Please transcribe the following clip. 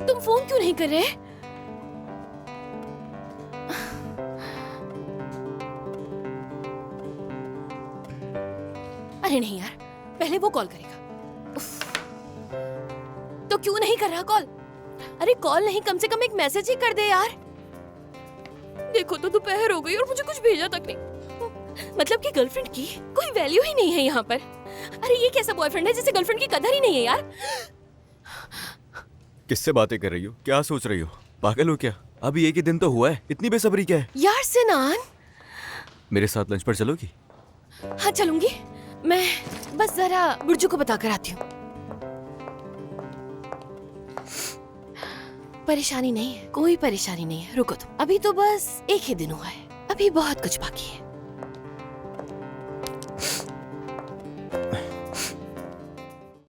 तुम फोन क्यों नहीं कर रहे? अरे नहीं यार, पहले वो कॉल करेगा। उफ। तो क्यों नहीं कर रहा कॉल? अरे कॉल नहीं, कम से कम एक मैसेज ही कर दे यार। देखो तो दोपहर हो गई और मुझे कुछ भेजा तक नहीं। मतलब कि गर्लफ्रेंड की कोई वैल्यू ही नहीं है यहाँ पर। अरे ये कैसा बॉयफ्रेंड है जिसे गर्लफ्रेंड की कदर ही नहीं है यार। किससे बातें कर रही हो? क्या सोच रही हो? पागल हो क्या? अभी एक ही दिन तो हुआ है, इतनी बेसब्री क्या है? यार सिनान, मेरे साथ लंच पर चलोगी? हाँ चलूंगी। मैं बस जरा बुर्जू को बता कर आती हूँ। परेशानी नहीं है, कोई परेशानी नहीं है। रुको तुम, अभी तो बस एक ही दिन हुआ है, अभी बहुत कुछ बाकी है।